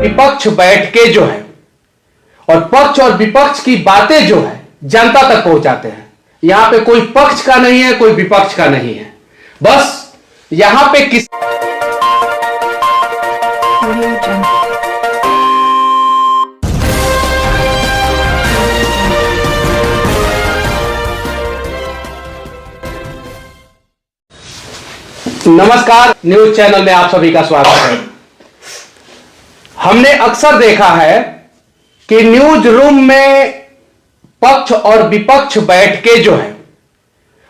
विपक्ष बैठ के जो है और पक्ष और विपक्ष की बातें जो है जनता तक पहुंचाते हैं। यहां पे कोई पक्ष का नहीं है, कोई विपक्ष का नहीं है, बस यहां पे किस नमस्कार, न्यूज चैनल में आप सभी का स्वागत है। हमने अक्सर देखा है कि न्यूज रूम में पक्ष और विपक्ष बैठ के जो है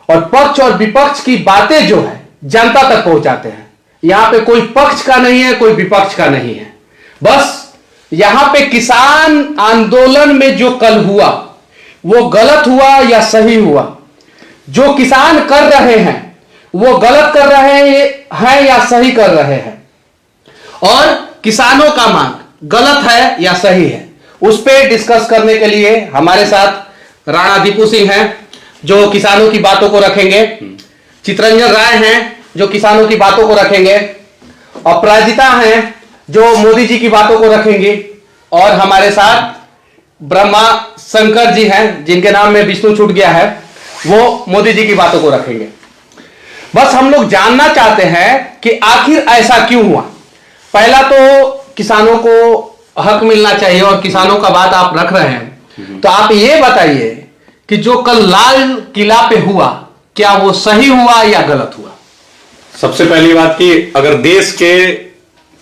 और पक्ष और विपक्ष की बातें जो है जनता तक पहुंचाते हैं। यहां पे कोई पक्ष का नहीं है, कोई विपक्ष का नहीं है, बस यहां पे किसान आंदोलन में जो कल हुआ वो गलत हुआ या सही हुआ, जो किसान कर रहे हैं वो गलत कर रहे हैं या सही कर रहे हैं, और किसानों का मांग गलत है या सही है, उस पर डिस्कस करने के लिए हमारे साथ राणा दीपू सिंह हैं जो किसानों की बातों को रखेंगे, चितरंजन राय हैं जो किसानों की बातों को रखेंगे, अपराजिता हैं जो मोदी जी की बातों को रखेंगे, और हमारे साथ ब्रह्मा शंकर जी हैं जिनके नाम में विष्णु छूट गया है, वो मोदी जी की बातों को रखेंगे। बस हम लोग जानना चाहते हैं कि आखिर ऐसा क्यों हुआ। पहला तो किसानों को हक मिलना चाहिए और किसानों का बात आप रख रहे हैं, तो आप ये बताइए कि जो कल लाल किला पे हुआ क्या वो सही हुआ या गलत हुआ? सबसे पहली बात कि अगर देश के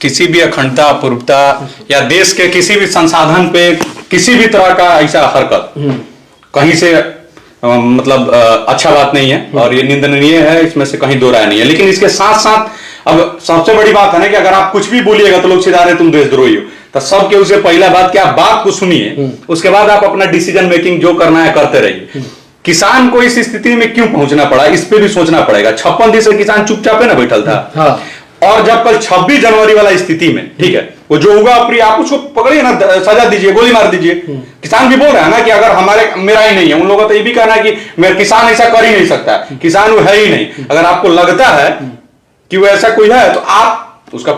किसी भी अखंडता, अपूर्वता या देश के किसी भी संसाधन पे किसी भी तरह का ऐसा हरकत कहीं से मतलब अच्छा बात नहीं है और ये निंदनीय है, इसमें से कहीं दो राय नहीं है। लेकिन इसके साथ साथ अब सबसे बड़ी बात है ना कि अगर आप कुछ भी बोलिएगा तो लोग सीधा रहे तुम देशद्रोही हो, तो सबके उसे पहला बात कि आप बात को सुनिए, उसके बाद आप अपना डिसीजन मेकिंग जो करना है करते रहिए। किसान को इस स्थिति में क्यों पहुंचना पड़ा, इस पे भी सोचना पड़ेगा। 56 दिन से किसान चुपचाप है ना बैठल था। हाँ। और जब कल 26 जनवरी वाला स्थिति में, ठीक है, वो जो हुआ अप्रिय, आप उसको पकड़िए ना, सजा दीजिए, गोली मार दीजिए। किसान भी बोल रहा है ना कि अगर हमारे मेरा ही नहीं है, उन लोगों का तो ये भी कहना है कि मेरा किसान ऐसा कर ही नहीं सकता, किसान वो है ही नहीं। अगर आपको लगता है कि वो ऐसा कोई है तो आप उसका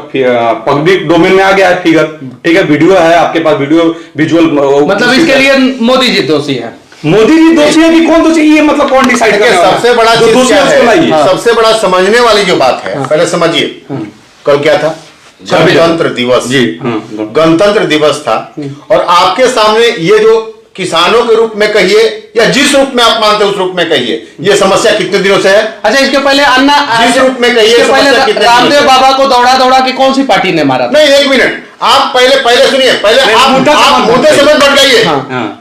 पब्लिक डोमेन में आ गया है फिगर, ठीक है, वीडियो है आपके पास, वीडियो विजुअल, मतलब इसके लिए मोदी जी दोषी है। मोदी जी दोषी है कि कौन दोषी, ये मतलब कौन डिसाइड करे? सबसे बड़ा चीज क्या है, सबसे बड़ा समझने वाली जो बात है, पहले समझिए कल क्या था, गणतंत्र दिवस। जी, गणतंत्र दिवस था, और आपके सामने ये जो किसानों के रूप में कहिए या जिस रूप में आप मानते हैं उस रूप में कहिए, ये समस्या कितने दिनों से है? अच्छा, इसके पहले अन्ना जिस रूप में कहिए, रामदेव बाबा को दौड़ा के कौन सी पार्टी ने मारा? नहीं, एक मिनट, आप पहले सुनिए, पहले आप मुद्दे से मत भटकाइए।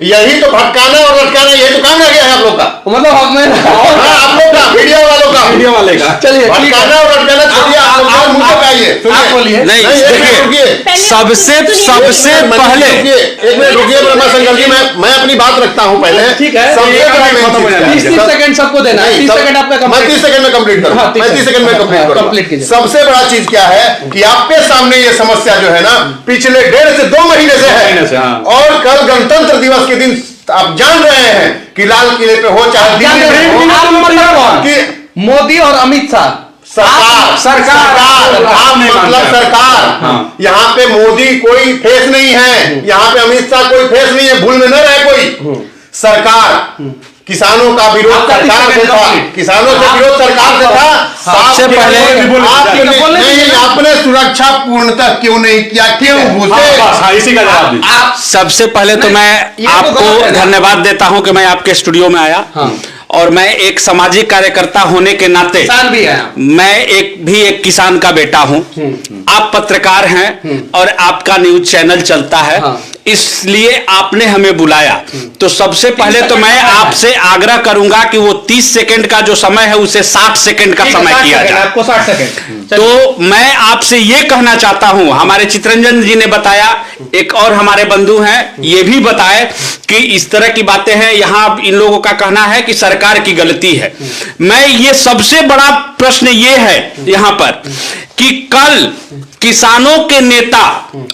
यही तो भटकाना और लटकाना, यही तो काम रह गया है आप लोग का, मतलब हमें आप लोग का, मीडिया वाले का। चलिए, भटकाना और लटकाना छोड़िए, आप लोग मुद्दे पे आइए। आप बोलिए। नहीं, देखिए, सबसे पहले एक मिनट रुकिए ब्रह्मा शंकर जी, मैं अपनी बात रखता हूँ पहले। ठीक है, 30 सेकंड सबको देना है, 30 सेकंड आपका, मैं 30 सेकंड में कंप्लीट करूँ, 30 सेकंड में कंप्लीट करूँ। सबसे बड़ा चीज क्या है कि आपके सामने ये समस्या जो है ना पिछले 1.5 से 2 महीने से है, और कल गणतंत्र दिवस के दिन आप जान रहे हैं कि लाल किले पे हो चाहे कि मोदी और अमित शाह सरकार मतलब सरकार, यहाँ पे मोदी कोई फेस नहीं है, यहाँ पे अमित शाह कोई फेस नहीं है, भूल में न रहे कोई। सरकार किसानों का विरोध सरकार से था, किसानों से विरोध सरकार से था। सबसे पहले आपने सुरक्षा पूर्णतः क्यों नहीं किया, क्यों घुसे? इसी का जवाब दीजिए। सबसे पहले तो मैं आपको धन्यवाद देता हूं कि मैं आपके स्टूडियो में आया, और मैं एक सामाजिक कार्यकर्ता होने के नाते किसान भी है, मैं एक किसान का बेटा हूं। आप पत्रकार हैं और आपका न्यूज चैनल चलता है, इसलिए आपने हमें बुलाया। तो सबसे पहले तो मैं आपसे आग्रह करूंगा कि वो 30 सेकंड का जो समय है उसे 60 सेकंड का समय किया जाए। आपको 60 सेकंड। तो मैं आपसे ये कहना चाहता हूं, हमारे चितरंजन जी ने बताया, एक और हमारे बंधु हैं ये भी बताए कि इस तरह की बातें हैं, यहां इन लोगों का कहना है कि सरकार की गलती है। मैं ये सबसे बड़ा प्रश्न ये है यहां पर कि कल किसानों के नेता,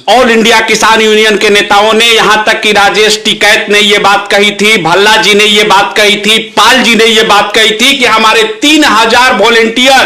ऑल इंडिया किसान यूनियन के नेताओं ने, यहां तक कि राजेश टिकैत ने यह बात कही थी, भल्ला जी ने यह बात कही थी, पाल जी ने यह बात कही थी कि हमारे 3000 वॉलेंटियर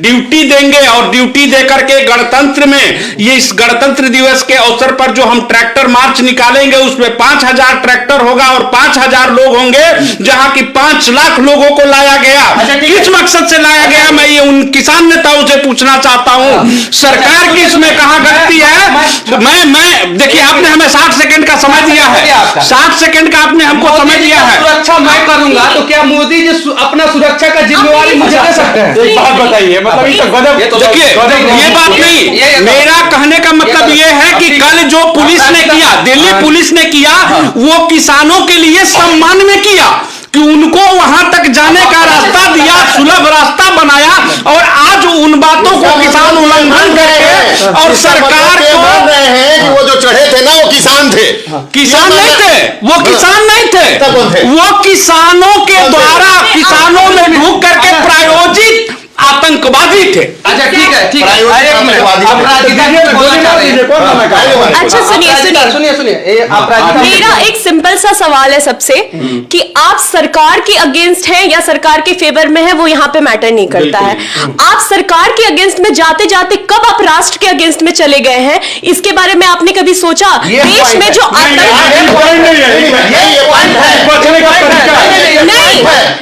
ड्यूटी देंगे और ड्यूटी देकर के गणतंत्र में, ये इस गणतंत्र दिवस के अवसर पर जो हम ट्रैक्टर मार्च निकालेंगे उसमें 5000 ट्रैक्टर होगा और 5000 लोग होंगे, जहां की 5 लाख लोगों को लाया गया। किस मकसद से लाया गया, मैं ये उन किसान नेताओं से पूछना चाहता हूं। सरकार की इसमें कहां गलती है? मैं देखिए, आपने हमें 60 सेकंड का समय दिया है, 60 सेकंड का आपने हमको समय दिया है। सुरक्षा मैं करूंगा तो क्या मोदी जी अपना सुरक्षा का जिम्मेवारी मुझे दे सकते हैं? एक बात बताइए, मतलब ये तो गजब। देखिए, ये बात नहीं, मेरा कहने का मतलब ये है कि कल जो पुलिस ने किया, दिल्ली पुलिस ने किया, वो किसानों के लिए सम्मान में किया कि उनको वहां तक जाने का रास्ता दिया, सुलभ रास्ता बनाया, और आज उन बातों को किसान उल्लंघन करके और सरकार को बोल रहे हैं कि वो जो चढ़े थे ना वो किसान थे। किसान नहीं थे, वो किसान नहीं थे, वो किसानों के द्वारा किसानों में ढूंढ करके प्रायोजित आतंकवादी थे। अच्छा ठीक है, ठीक है, एक मिनट। अब राधिका जी को गोली मार दीजिए, कौन नाम है? अच्छा सुनिए सुनिए, आप राधिका, मेरा एक सिंपल सा सवाल है सबसे कि आप सरकार के अगेंस्ट हैं या सरकार के फेवर में है, वो यहाँ पे मैटर नहीं करता है। आप सरकार के अगेंस्ट में जाते जाते कब आप राष्ट्र के अगेंस्ट में चले गए हैं, इसके बारे में आपने कभी सोचा? देश में जो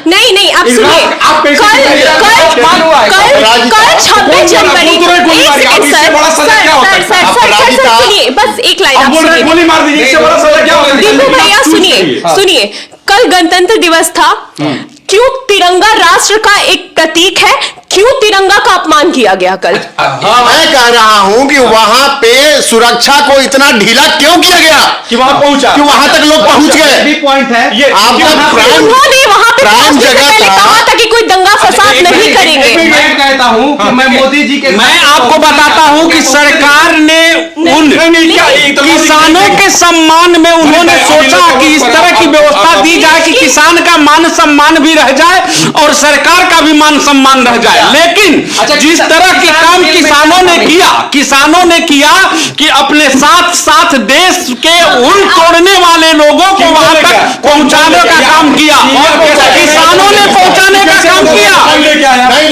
नहीं, आप सुनिए, कल 26 जनवरी, सुनिए, बस एक लाइन आप सुनिए, गोली मार दीजिए, इससे बड़ा सजा क्या होगा? दीपू भैया सुनिए, कल गणतंत्र दिवस था, क्यों तिरंगा राष्ट्र का एक प्रतीक है, क्यों तिरंगा का अपमान किया गया कल? मैं कह रहा हूं कि वहां पे सुरक्षा को इतना ढीला क्यों किया गया कि वहां पहुंचा, कि वहां तक लोग पहुंच गए। भी पॉइंट है ये आपका उन्होंने वहां पे प्राइम पहुंचने से जगह पहले था। कहा था कि कोई दंगा फसाद नहीं करेंगे। मैं कहता हूं कि मैं मोदी जी के, मैं आपको बताता हूं कि सरकार ने उन किसानों के सम्मान में उन्होंने सोचा कि इस तरह की व्यवस्था दी जाए कि किसान का मान सम्मान भी रह जाए और सरकार का भी मान सम्मान रह जाए। लेकिन जिस तरह के काम किसानों ने किया कि अपने साथ साथ देश के उन तोड़ने वाले लोगों को वहां तक पहुंचाने का काम किया, किसानों ने पहुंचाने का काम किया,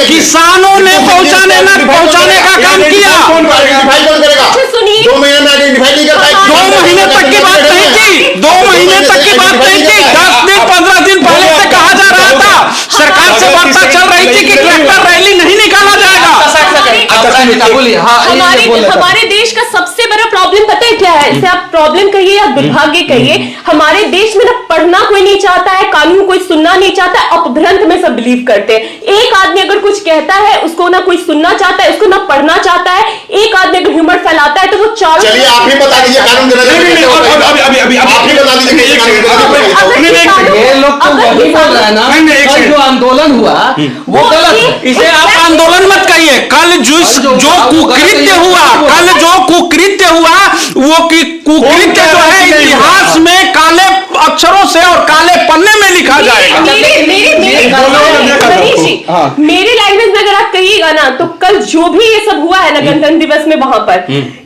किसानों ने पहुंचाने का काम किया। आइडेंटिफाई कौन करेगा? सुनिए, 2 महीने में आइडेंटिफाई नहीं करता है। 2 महीने तक की बात नहीं थी, 2 महीने तक की बात नहीं थी, 10 दिन 15 दिन पहले से कहा जा रहा था, सरकार से वार्ता चल रही थी कि ट्रैक्टर रैली नहीं निकाला जाएगा। हमारे देश का सबसे बड़ा प्रॉब्लम पता है क्या है? इसे आप प्रॉब्लम कहिए या दुर्भाग्य कहिए, हमारे देश में ना पढ़ना कोई नहीं चाहता है, कानून कोई सुनना नहीं चाहता है, अपभ्रंश में सब बिलीव करते हैं। एक आदमी अगर कुछ कहता है उसको ना कोई सुनना चाहता है, उसको ना पढ़ना चाहता है। एक आदमी अगर ह्यूमर फैलाता है तो वो चारों, चलिए आप ही बता दीजिए कानून देना आप ही बता दीजिए कैसे कानून देना। ये लोग तो वही बोल रहे हैं ना, कल जो आंदोलन हुआ वो गलत है। इसे आप आंदोलन मत कहिए। कल जो कुकृत्य हुआ, वो कुकृत्य जो है इतिहास में काले अक्षरों से और काले पन्ने में लिखा जाएगा। मेरे लैंग्वेज में अगर आप कहिएगा ना, तो कल जो भी ये सब हुआ है ना गणतंत्र दिवस में, वहां पर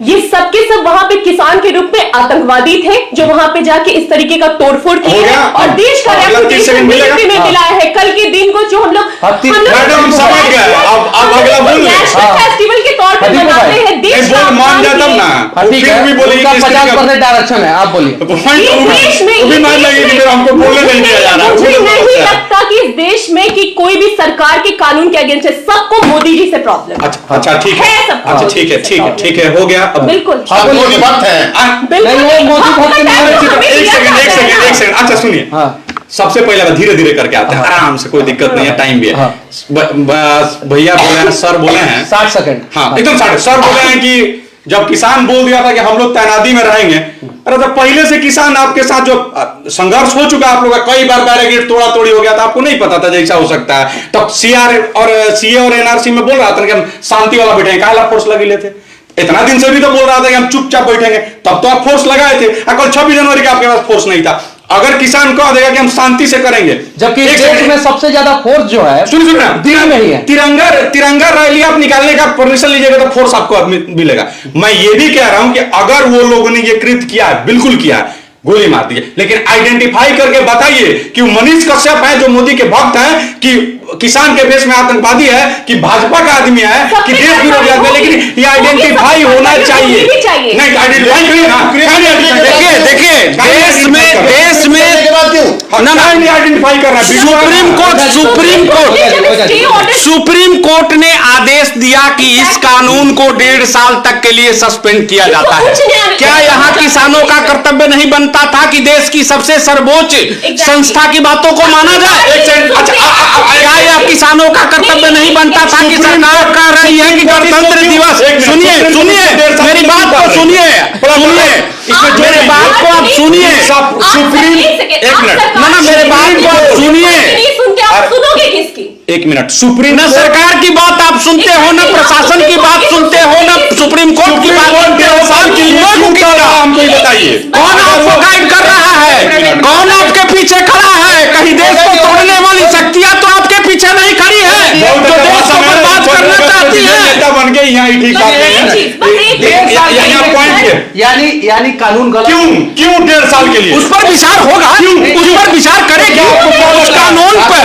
ये सब के सब वहां पे किसान के रूप में आतंकवादी थे जो वहां पे जाके इस तरीके का तोड़फोड़ की है और देश का रेपुटेशन बीजेपी में मिला है। कल के दिन को जो हम लोग नेशनल फेस्टिवल के तौर पर मनाते हैं, देश का मान जाता ना, ठीक है, उनका 50% आरक्षण है। आप बोलिए। देश में हमको बोलने नहीं दिया जा रहा। मुझे नहीं लगता कि इस देश में कि कोई भी सरकार के कानून के अगेंस्ट है। सबको मोदी जी से प्रॉब्लम। अच्छा ठीक है, अच्छा ठीक है, हो गया। अब बिल्कुल मोदी भक्त है। एक सेकंड, अच्छा सुनिए, सबसे पहले धीरे धीरे करके आते हैं, आराम से, कोई दिक्कत नहीं है, टाइम भी है। भैया बोले हैं, सर बोले हैं 60 सेकंड, हाँ एकदम 60। सर बोले हैं कि जब किसान बोल दिया था कि हम लोग तैनाती में रहेंगे, अरे तो पहले से किसान आपके साथ जो संघर्ष हो चुका, आप लोग का कई बार बैरिकेड तोड़ा तोड़ी हो गया था, आपको नहीं पता था जैसा हो सकता है। तब सीए और एनआरसी में बोल रहा था कि हम शांति वाला बैठेंगे, काला फोर्स लगे लेते। इतना दिन से भी तो बोल रहा था कि हम चुपचाप बैठेंगे, तब तो आप फोर्स लगाए थे। कल 26 जनवरी के आपके पास फोर्स नहीं था। अगर किसान कह देगा कि हम शांति से करेंगे, जबकि एक देश सेकंड। में सबसे ज्यादा फोर्स जो है सुन ना, दिल्ली में ही है। तिरंगा रैली आप निकालने का परमिशन लीजिएगा तो फोर्स आपको मिलेगा। मैं ये भी कह रहा हूं कि अगर वो लोगों ने ये कृत्य किया है, बिल्कुल किया है, गोली मार दी है, लेकिन आइडेंटिफाई करके बताइए कि मनीष कश्यप है जो मोदी के भक्त हैं, कि किसान के भेष में आतंकवादी है, कि भाजपा का आदमी है, कि देश विरोधी आदमी है, लेकिन ये आइडेंटिफाई होना चाहिए। नहीं आइडेंटिफाई करिए ना। देखिए देश में के बाद क्यों आइडेंटिफाई कर रहा है। सुप्रीम कोर्ट ने आदेश दिया कि इस कानून को 1.5 साल तक के लिए सस्पेंड किया जाता है। क्या यहाँ किसानों का कर्तव्य नहीं बनता था कि देश की सबसे सर्वोच्च संस्था की बातों को माना जाए? क्या यह किसानों का कर्तव्य नहीं बनता था कि सरकार कह रही है कि गणतंत्र दिवस, सुनिए मेरी बात को सुनिए मेरे बात को आप सुनिए, सुप्रीम एक मिनट ना मेरे बात को आप सुनिए, सुनोगे किसकी? एक मिनट, सुप्रीम न सरकार की बात आप सुनते हो, न प्रशासन की बात सुनते हो, न सुप्रीम कोर्ट की बात सुनते हो। हमको बताइए कौन आपको गाइड कर रहा है? कौन आपके पीछे खड़ा है? कहीं देश को तोड़ने वाली शक्तियां तो आपके पीछे नहीं खड़ी है जो देश को बर्बाद करना चाहती है। नेता बन के यहाँ ठीक यानी कानून गलत क्यों 1.5 साल के लिए उस पर विचार होगा, उस पर विचार करेगी, उस कानून पर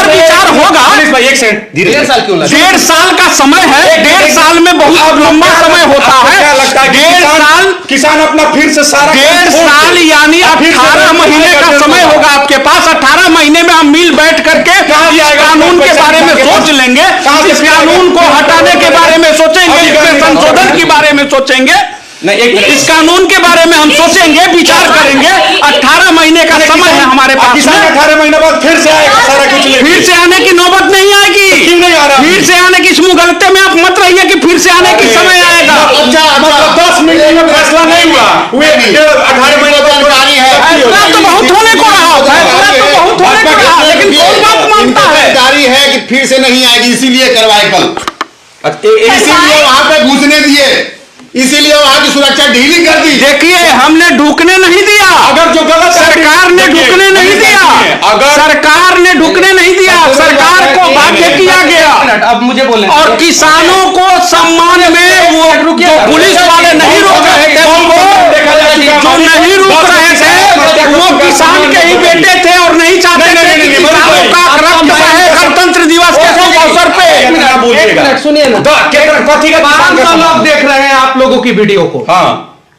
विचार होगा। एक सेकंड, 1.5 साल क्यों लगा? 1.5 साल का समय है। 1.5 साल में बहुत लंबा समय होता है। क्या लगता है 1.5 साल किसान अपना फिर से सारा 1.5 साल यानी 18 महीने का समय होगा आपके पास। 18 महीने में हम मिल बैठ करके इस कानून के बारे में सोच लेंगे, इस कानून को हटाने के बारे में सोचेंगे, इसमें संशोधन के बारे में सोचेंगे, इस कानून के बारे में हम सोचेंगे, विचार करेंगे। 18 महीने का समय है हमारे पास। 18 महीने बाद फिर से आएगा सारा कुछ लेके। फिर से आने की नौबत नहीं आएगी। क्यों नहीं आ रहा? फिर से आने की इस मुगलते में आप मत रहिए कि फिर से आने की समय आएगा। मतलब 10 मिनट में फैसला नहीं हुआ, 18 महीने बाद फैसला तो बहुत होने को रहा, फैसला तो बहुत होने को रहा, लेकिन कौन बात मानता है? जारी है कि फिर से नहीं आएगी, इसीलिए करवाए कल, इसीलिए वहां पे घुसने दिए, इसीलिए वहां की सुरक्षा ढीली कर दी। देखिए हमने ढुकने नहीं दिया, अगर जो गलत सरकार ने ढुकने नहीं दिया, सरकार ने ढुकने नहीं दिया, सरकार को बाध्य किया गया। अब मुझे बोलने और किसानों को सम्मान में वो जो पुलिस वाले नहीं रोक रहे थे, जो नहीं रोक रहे थे वो किसान के ही बेटे थे और नहीं चाहते थे कि किसानों का रक्त बहे गणतंत्र दिवस के शुभ अवसर पे। एक मिनट सुनिए ना, 500 लोग देख रहे हैं आप लोगों की वीडियो को। हाँ,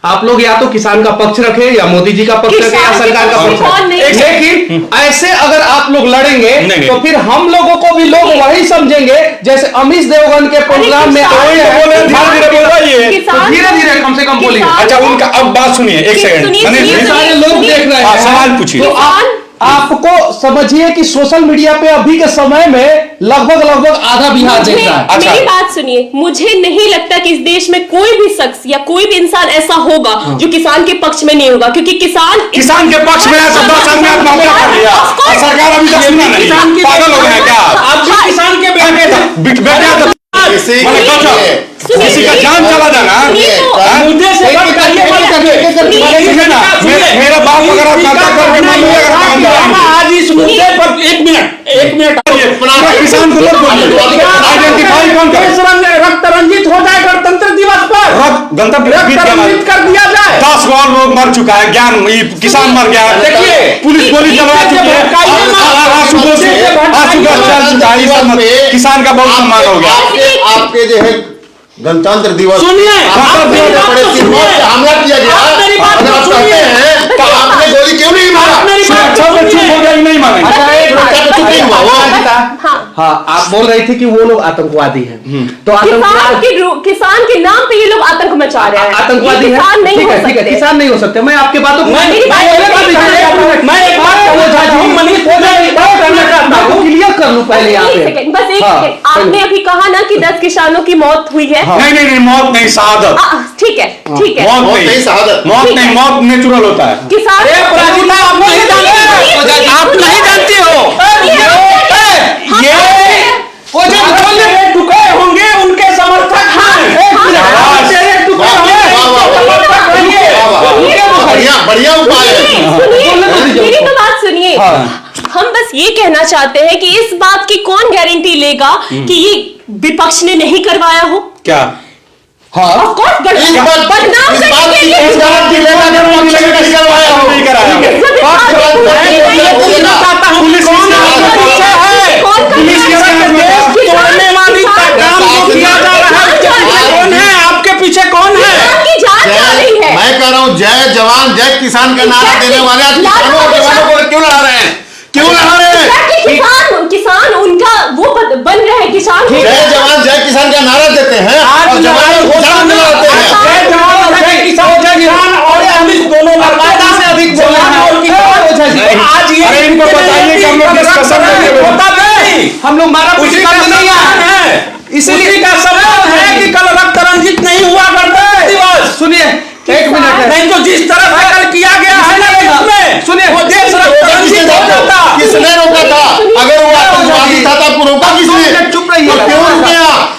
आप लोग या तो किसान का पक्ष रखें या मोदी जी का पक्ष रखें या सरकार का पक्ष रखें, लेकिन ऐसे अगर आप लोग लड़ेंगे तो फिर हम लोगों को भी लोग वही समझेंगे जैसे अमित देवगन के प्रोग्राम में आए हैं। धीरे धीरे कम से कम बोलिए। अच्छा उनका अब बात सुनिए, एक सेकंड, सारे लोग देख रहे हैं, सवाल पूछिए। तो आपको समझिए कि सोशल मीडिया पे अभी के समय में लगभग आधा बिहार देख रहा है। अच्छा। मेरी बात सुनिए, मुझे नहीं लगता कि इस देश में कोई भी शख्स या कोई भी इंसान ऐसा होगा जो किसान के पक्ष में नहीं होगा, क्योंकि किसान के पक्ष में 10 आदमी आत्महत्या कर लिया और सरकार अभी तक सुना नहीं। पागल हो गए हैं क्या आप भी किसान के बेटे थे। किसी का जान चला जाना मुद्दे से मेरा बाप अगर आप आज इस मुद्दे पर एक मिनट किसान को मत बोलिए, आइडेंटिफाई कौन करे? रक्त रंजित हो जाए गणतंत्र दिवस पर, गणतंत्र रक्त रंजित कर दिया जाए। 10 और लोग मर चुका है, ज्ञान किसान मर गया है, देखिए पुलिस चलवा चुकी है, चल चुका है, किसान का बहुत सम्मान हो गया। आपके जो है गणतंत्र दिवस, सुनिए, हमला किया गया, अगर आप कहते हैं तो आपने गोली क्यों नहीं मारा? सुरक्षा में चुप हो गया, नहीं मानेंगे। हाँ, आप बोल रही थी कि वो लोग आतंकवादी हैं, तो किसान के नाम पे ये लोग आतंक मचा रहे हैं। आतंकवादी है, ठीक है, किसान नहीं हो सकते। मैं आपके बातों को क्लियर कर लूं पहले यहाँ पे। बस एक सेकंड, आपने अभी कहा ना कि 10 किसानों की मौत हुई है। नहीं, मौत नहीं, शहादत। ठीक है, मौत नहीं, शहादत, मौत नहीं, मौत नेचुरल होता है। किसान आप नहीं जानती हो, ये जो टुके होंगे उनके समर्थक हैं। बढ़िया बढ़िया उपाय है। सुनिए, मेरी तो बात सुनिए। हाँ। हम बस ये कहना चाहते हैं कि इस बात की कौन गारंटी लेगा कि ये विपक्ष ने नहीं करवाया हो? क्या हाँ Of course, इस बात बदनाम इस करने बात के की लिए इस बात की लेना देना पक्ष ने नहीं करवाया हो। नहीं कराया जब इस बात की पूछना चाहता हूं पुलिस कौन किसका आपके पीछे है? कौन कर पुलिस रहा है? किसका देश की तोड़ने वाली काम जो किया जा रहा है उसके पीछे कौन है? आपके पीछे कौन है? आपकी जान जा रही है। मैं कह रहा हूँ जय जवान जय किसान का नारा देने वाले आज किसानों और जवानों को क्यों लड़ा रहे हैं? क्यों लड़ा रहे हैं? किसान उनका वो बन रहे हैं किसान। जय जवान जय किसान का नारा देते हैं और जवानों को किसान लड़ाते हैं। जय जवान जय किसान और पुलिस दोनों लड़ाई से अधिक बोले हैं और किसान आज ये अरे इनको बताइए कि हम लोग किस कसम में होता नहीं, हम लोग मारा उसी का नहीं है, इसीलिए का सबब है कि कल रक्त रंजित नहीं हुआ करते दिवस। सुनिए एक मिनट है। नहीं तो जिस तरह से कल किया गया है ना इसमें, सुनिए, वो देश रक्त रंजित हो जाता। किसने रोका था? अगर वो आतंकवादी था तो आपको रोका किसने? चुप रहिए। तो क्यों रुके आप?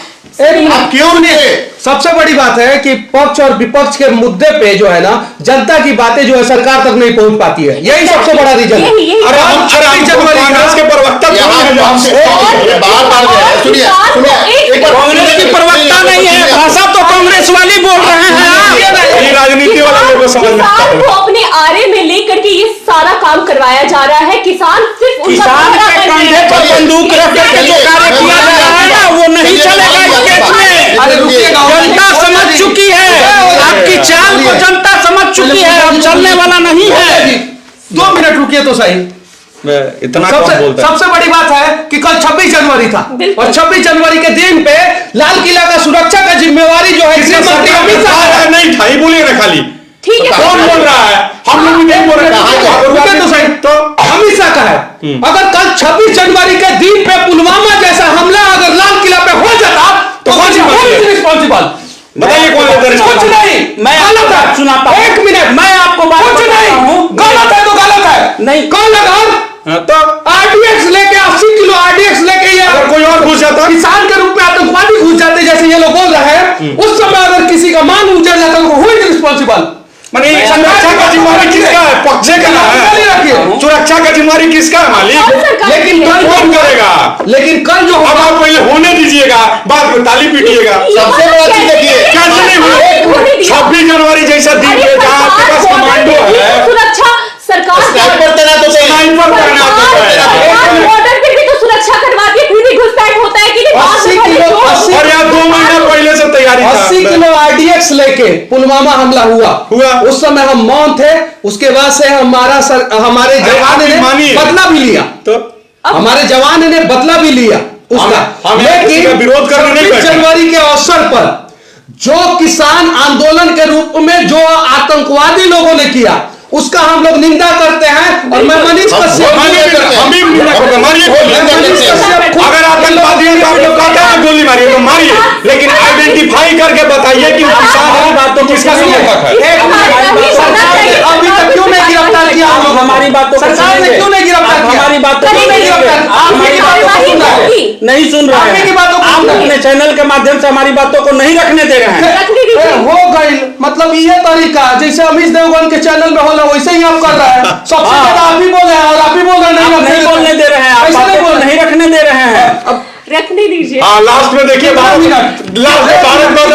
आप क्यों रुके? सबसे बड़ी बात है कि पक्ष और विपक्ष के मुद्दे पे जो है ना जनता की बातें जो है सरकार तक नहीं पहुंच पाती है, यही सबसे बड़ा रीजन है। अरे हम 26 जनवरी कांग्रेस के प्रवक्ता कौन है जो हमसे बार बार सुनिए एक बार कांग्रेस की प्रवक्ता नहीं है, भाषा तो कांग्रेस वाली बोल रहे हैं आप। ये राजनीति वाला लोगों को समझ में आता किसान है। को अपने आरे में लेकर के ये सारा काम करवाया जा रहा है। किसान सिर्फ उनका किसान पहरा के कर रहे कंधे हैं। पर बंदूक रख के जो कार्य किया जा रहा है ना वो नहीं चलेगा इस देश में। अरे रुकिएगा, जनता समझ चुकी है, आपकी चाल को जनता समझ चुकी है, अब चलने वाला नहीं है। 2 मिनट रुकिए तो सही। मैं इतना कम बोलता है। सबसे बड़ी बात है कि कल 26 जनवरी था बिल्कुल। और 26 जनवरी के दिन पे लाल किला का सुरक्षा का जिम्मेवारी जो है गृह मंत्री अमित शाह है। नहीं था ही बोलिए ना खाली ठीक है, कौन बोल रहा है? हम लोग भी नहीं बोल रहे रुकिए तो सही। तो अमित शाह का है। अगर कल 26 जनवरी के दिन पे पुलवामा जैसा हमला अगर लाल किला पे हो जाता तो कौन सी बात है? रिस्पॉन्सिबल बताइए कौन है कुछ नहीं। मैं गलत है। सुनाता हूं। 1 मिनट मैं आपको बात कुछ बता नहीं। रहा हूं। गलत है तो गलत है। नहीं। कौन लगा तो आरडीएक्स लेके 80 किलो आरडीएक्स लेके ये अगर कोई और घुस जाता किसान के रूप में आतंकवादी घुस जाते जैसे ये लोग बोल रहे हैं, उस समय अगर किसी का मान उजड़ जाता तो हुई रिस्पॉन्सिबल। माने सुरक्षा का जिम्मेवारी किसका है? पक्ष का है। सुरक्षा का जिम्मेवारी किसका है मालिक? लेकिन कल कौन करेगा? लेकिन कल जो अब आप पहले होने दीजिएगा, बाद में ताली पीटिएगा। सबसे बड़ा चीज देखिए कैसे नहीं हुई? 26 जनवरी जैसा दिन अरे है जहाँ आपके पास कमांडो है, सुरक्षा सरकार स्नाइपर तैनात होते हैं। स्नाइपर तैनात होता है। बॉर्डर पे भी तो सुरक्षा करवाती है, फिर भी घुसपैठ होता है कि नहीं? 80 किलो और यहाँ 2 महीना पहले से तैयारी था। 80 किलो आरडीएक्स लेके पुलवामा हमला हुआ। उस समय हम मौन थे। उसके बाद से हमारे जवान आप ने मानिए। बदला भी लिया। तो हमारे जवान ने बदला भी लिया उसका। हम किसी का विरोध करने नहीं 26 बैठे। जनवरी के अवसर पर जो किसान आंदोलन के रूप में जो आतंकवादी लोगों ने किया उसका हम लोग निंदा करते हैं। और मैं मनीष कश्यप हम भी मारिए गोली। अगर आतंकवादी हैं तो आप लोग कहते हैं गोली मारिए तो मारिए, लेकिन आइडेंटिफाई करके बताइए कि किसान बातों किसका समर्थक है। अभी तक क्यों नहीं गिरफ्तार किया हम लोग? हमारी बातों को सरकार ने क्यों नहीं गिरफ्तार किया? हमारी बातों को करेंगे। नहीं गिरफ्तार। आप हमारी बातों को सुन रहे हैं, नहीं सुन रहे आपकी हैं। बातों को आप सुन रहे हैं। अपने चैनल के माध्यम से हमारी बातों को नहीं रखने दे रहे हैं। रखने दीजिए। हो गई मतलब ये तरीका जैसे अमित देवगन के चैनल में होला वैसे ही आप कर रहे हैं। सबसे ज्यादा आप ही बोल रहे हैं और आप ही बोल रहे हैं आप नहीं बोलने दे रहे हैं, आप ऐसे नहीं बातों को बोल रहे नहीं रखने दे रहे हैं। रखने दीजिए। हाँ लास्ट में देखिए भारत माता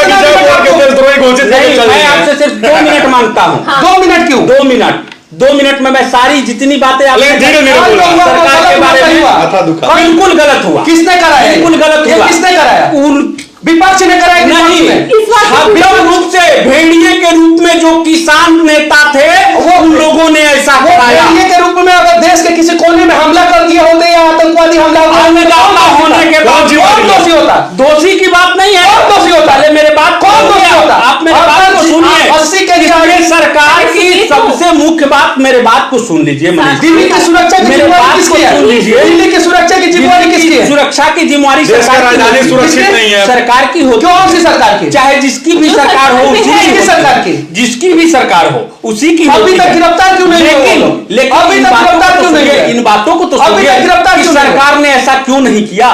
की जय बोल के देशद्रोही घोषित करके नहीं, चल मैं रही है। आपसे सिर्फ 2 मिनट मांगता हूँ। 2 मिनट क्यों? 2 मिनट में मैं सारी जितनी बातें आपने लेकिन धीरे धीरे बोला। सरकार के बारे में माथा दुखा। बिल्कुल गलत हुआ। किसने कराया? बिल्कुल गलत ये हुआ। किसने कराया? विपक्ष ने कराया कि नहीं, विपक्ष ने? इस बात को सभ्य रूप से भेड़िए के रूप में जो किसान नेता थे वो उन लोगों ने ऐसा वो कराया। भेड़िए के रूप में अगर देश के किसी कोने में हमला कर दिए होते या आतंकवादी हमला होने के बाद कौन दोषी होता? दोषी की बात नहीं है। कौन दोषी होता? पहले मेरे बात कौन दोषी होता? आप मेरे बात को सुनिए। 80 के इसमें सरकार की सबसे मुख्य बात, मेरे बात को सुन लीजिए मनीष। दिल्ली की सुरक्षा की मेरे जिम्मेवारी बात किसकी को है? सुन लीजिए। दिल्ली की सुरक्षा की जिम्मेवारी किसकी है? सुरक्षा की जिम्मेवारी देश का सरकार की राजधानी होती है। सुरक्षित नहीं है। सरकार की होती कौन सी सरकार की? चाहे जिसकी भी सरकार हो, उसी किसकी की सरकार की? जिसकी भी सरकार हो उसी की अभी होती तक है। गिरफ्तार क्यों नहीं हुए वो लेकिन लोग? लेकिन अभी इन तक बातों गिरफ्तार को क्यों तो नहीं सुनिए, हुए? इन बातों को तो अभी सुनिए तक गिरफ्तार कि क्यों नहीं हुए? सरकार ने ऐसा क्यों नहीं किया।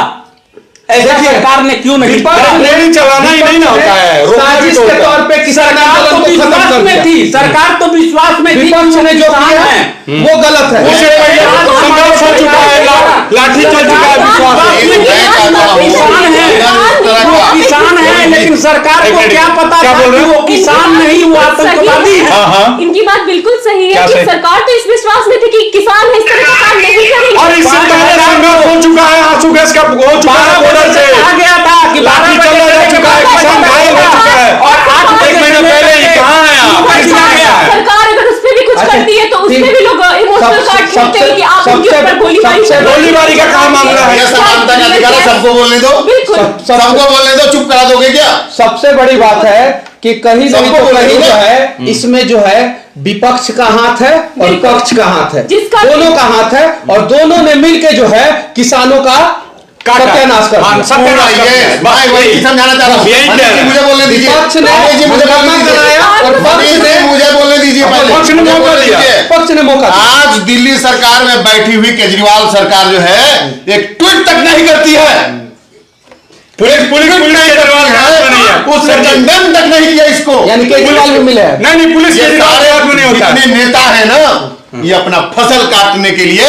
ऐसा सरकार ने क्यों नहीं किया? नहीं चलाना ही नहीं ना होता है, रोकना भी साजिश तो के होता है। तौर पे किसान सरकार तो आंदोलन को खत्म विश्वास कर में दिया। थी, सरकार तो विश्वास में थी। विपक्ष ने जो किया है वो गलत है। उससे पहले संघर्ष हो चुका है, लाठी चल चुका है विश्वास में। किसान है, वो किसान है, लेकिन सरकार को क्या पता क्या था बोल रहे कि हो? वो किसान नहीं, वो आतंकवादी है। हाँ, हाँ। इनकी बात बिल्कुल सही है क्या कि सही? सरकार तो इस विश्वास में थी कि किसान है, इस तरह का काम नहीं करेंगे। और इससे पहले संघर्ष हो चुका है, आंसू गैस का हो चुका है बॉर्डर से, कहा गया था कि लाठी चला जा चुका है, किसान घायल हो चुका है। और आज एक महीना पहले ही कहाँ है आप? सरकार- किसने किया है? सरकार अगर उस पर भी कुछ अच्छा, करती है तो उसमें ठीक। भी लोग इमोशनल कार्ड खेलते हैं कि आप उनके सबसे- ऊपर गोलीबारी सबसे- करें। गोलीबारी का क्या मामला है? यह समानता का अधिकार है, सबको बोलने दो, बिल्कुल सबको बोलने दो, चुप करा दोगे क्या? सबसे बड़ी बात है कि कहीं नहीं सबको तो बोलने कहीं दो जो ना। है इसमें जो है विपक्ष का हाथ है और बिल्कुल। पक्ष का हाथ है, जिसका- दोनों का हाथ है और दोनों ने मिलके जो है किसानों का सत्यानाश कर हाँ, दिया। सत्यानाश कर दिया। ये मैं वही चीज समझाना चाह रहा हूँ। यही मनीष कह जी रहे हैं। मुझे बोलने दीजिए, विपक्ष ने मनीष जी मुझे हंगामा बोलने दीजिए, कराया और पक्ष मनीष ने जी मुझे बोलने दीजिए पहले, पक्ष ने मुझे मौका बोलने दिया। दीजिए। पक्ष ने मौका दिया। आज दिल्ली सरकार में बैठी हुई केजरीवाल सरकार जो है एक ट्वीट तक नहीं करती है, पुलिस केजरीवाल के हाथ में नहीं है। उसने कंडम तक नहीं किया इसको। यानी केजरीवाल भी मिले हैं। नहीं पुलिस ये केजरीवाल के हाथ में नहीं होता है। जितने नेता है ना, ये अपना फसल काटने के लिए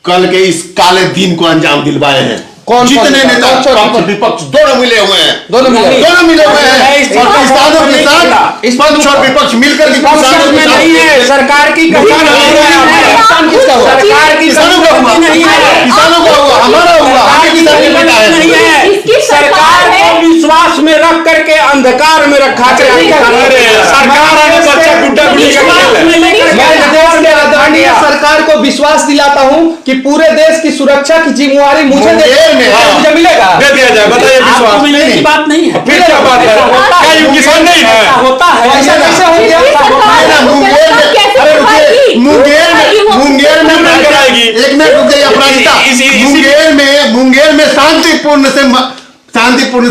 कल के इस काले दिन को अंजाम दिलवाए हैं। कौन जितने नेता? नेता कौन सा पक्ष विपक्ष दोनों मिले हुए हैं, दोनों मिले हैं। दोनों मिले हुए हैं इस और बात किसानों के नहीं साथ इस इस पक्ष और विपक्ष मिलकर के पक्ष किसानों में के नहीं साथ है, सरकार की कहीं नुकसान नहीं हो रहा है। है। नुकसान किसका हुआ? सरकार की किसानों का हुआ, नहीं है। किसानों का हुआ, हमारा हुआ, हमें किसान ने बेटा नहीं है। है। इसकी सरकार सरकार है। को विश्वास में रख करके अंधकार में रखा गया है। अरे सरकार आगे बच्चा गुड्डा गुड़ी का खेल है। मैं देश के आदरणीय सरकार को विश्वास दिलाता हूं कि पूरे देश की सुरक्षा की जिम्मेवारी मुझे मुंगेर में है। मुझे मिलेगा। दे दिया जाए, बताइए आपको विश्वास मिलने की बात नहीं है। फिर क्या बात है? क्या ये किसान नहीं है? ऐसा होता है। ऐसा कैसे हो गया? इसकी सरकार है ना, मुंगेर में, कैसे अरे करवाएगी? रुकिए, मुंगेर में नहीं कराएगी। एक मिनट रुक जाइए अपराजिता। मुंगेर में शांतिपूर्ण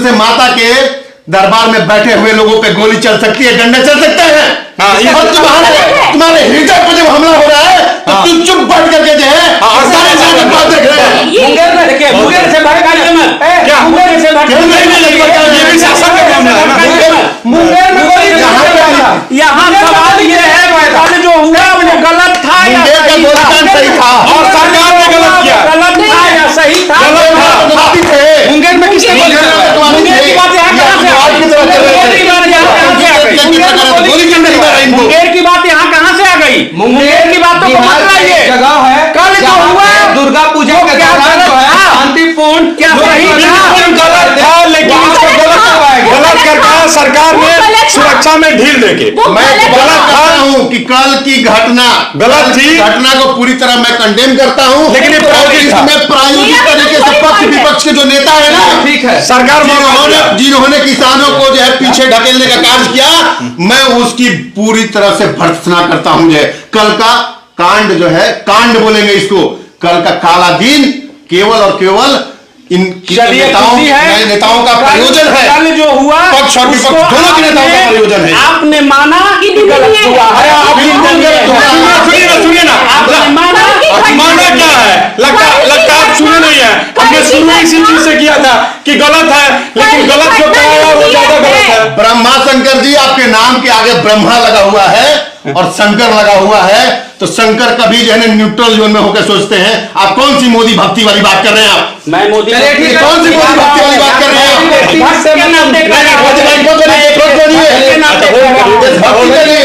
से माता के दरबार में बैठे हुए लोगों पे गोली चल सकती है, डंडे चल सकते हैं। हाँ, ये और तुम्हारे हृदय पर जब हमला हो रहा है तो तुम चुप बैठ करके जो है सारे सारे बात देख रहे हैं। मुंगेर में देखिए, मुंगेर से भटकाइए मत। क्या? मुंगेर से क्यों नहीं लगता? ये भी शासन का मामला है ना। मुंगेर में गोली यहाँ पे चला। यहाँ सवाल ये है कल जो हुआ वो गलत था या मुंगेर का सही था? गोलीकांड सही था और सरकार ने गलत किया। गलत था या सही था? मुंगेर में किसने गोली चलाई? मुंगेर की बात यहाँ कहाँ से आ गई? मुंगेर की बात यहाँ कहाँ से आ गई? मुंगेर की बात यहाँ कहाँ से आ गई? मुंगेर की बात तो बिहार समझ का रही एक है। जगह है कल जो जहाँ हुआ पे दुर्गा पूजा के क्या दौरान जो है गलत था? शांतिपूर्ण क्या सही था? बिल्कुल गलत था, लेकिन वो उसको गलत गलत था। करवाया गया। वो गलत गलत करवाया था। सरकार वो ने गलत था। सुरक्षा में ढील देके। वो मैं गलत गलत था। कहता हूं कि कल की घटना गलत थी। घटना को पूरी तरह मैं कंडेम करता हूं, लेकिन ये और प्रायोजित था। इसमें प्रायोजिक तरीके से पक्ष विपक्ष के जो नेता है ना, ठीक है। सरकार जिन्होंने किसानों को जो है पीछे ढकेलने का कार्य किया, मैं उसकी पूरी तरह से भर्त्सना करता हूं। जो है कल का कांड जो है, कांड बोलेंगे इसको, कल का काला दिन केवल और केवल इन चलिए खुशी है। नेताओं का प्रयोजन है। कल जो हुआ पक्ष और विपक्ष उसको दोनों के नेताओं का प्रयोजन है। आपने माना कि गलत हुआ है। आप बिल्कुल गलत हुआ है। सुनिए ना आपने माना माना क्या है? लगता आप सुने नहीं है। हमने शुरू इसी चीज से किया था कि गलत है, लेकिन गलत जो कराया वो ज्यादा गलत है। ब्रह्मा शंकर जी, आपके नाम के आगे ब्रह्मा लगा हुआ है और शंकर लगा हुआ है, तो शंकर कभी जो है ना न्यूट्रल जोन में होकर सोचते हैं। आप कौन सी मोदी भक्ति वाली बात कर रहे हैं? आप मैं मोदी चलिए, ठीक है। कौन सी मोदी भक्ति वाली बात कर रहे हैं?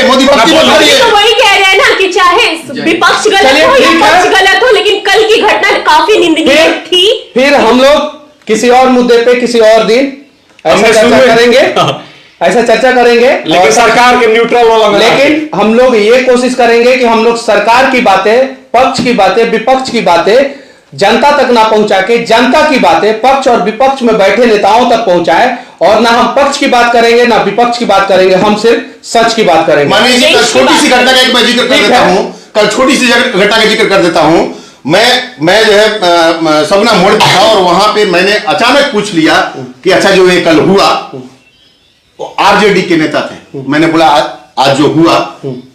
मोदी भक्ति बोल रही है। तो वही कह रहे हैं ना कि चाहे विपक्ष गलत चलिए, हो या ठीक है। पक्ष गलत हो, लेकिन कल की घटना काफी निंदनीय थी। फिर हम लोग किसी और मुद्दे पे किसी और दिन ऐसा हमने चर्चा सुने। करेंगे, ऐसा चर्चा करेंगे। लेकिन सरकार के न्यूट्रल वाला में लेकिन हम लोग ये कोशिश करेंगे कि हम लोग सरकार की बातें, पक्ष की बातें, विपक्ष की बातें जनता तक ना पहुंचा के जनता की बातें पक्ष और विपक्ष में बैठे नेताओं तक पहुंचाए, और ना हम पक्ष की बात करेंगे ना विपक्ष की बात करेंगे, हम सिर्फ सच की बात करेंगे। मानिए जी, कल छोटी सी घटना का एक मैं जिक्र कर ठीक देता है। हूं। कल छोटी सी घटना का जिक्र कर देता हूं। मैं जो है सबना मोड़ पर था और वहां पे मैंने अचानक पूछ लिया कि अच्छा जो ये कल हुआ, वो आरजेडी के नेता थे। मैंने बोला आज जो हुआ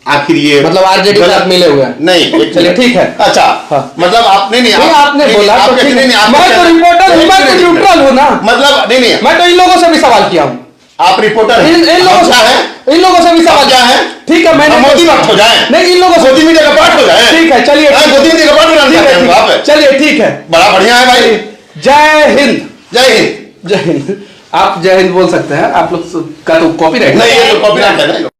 आखिर ये मतलब आरजेडी के साथ मिले हुए हैं। नहीं, एक चलिए, मिनट। ठीक है। अच्छा, हाँ। मतलब आपने नहीं आपने बोला तो ठीक है। मैं तो रिपोर्टर हूं, मैं तो न्यूट्रल हूं ना। मतलब नहीं, मैं तो इन लोगों से भी सवाल किया हूं। आप रिपोर्टर हैं। इन लोगों हम क्या है से इन लोगों से भी सवाल क्या है? ठीक है, मैंने हम मोदी मत हो जाए, नहीं, इन लोगों से मोदी मीडिया का पार्ट हो जाए। ठीक है, चलिए मोदी मीडिया का पार्ट बनाना ठीक चाहते है, हैं ठीक आप। है, चलिए ठीक है। बड़ा बढ़िया है भाई। जय हिंद। जय हिंद। जय हिंद। आप जय हिंद बोल सकते हैं, आप लोग का तो कॉपीराइट नहीं, ये तो कॉपीराइट है ना।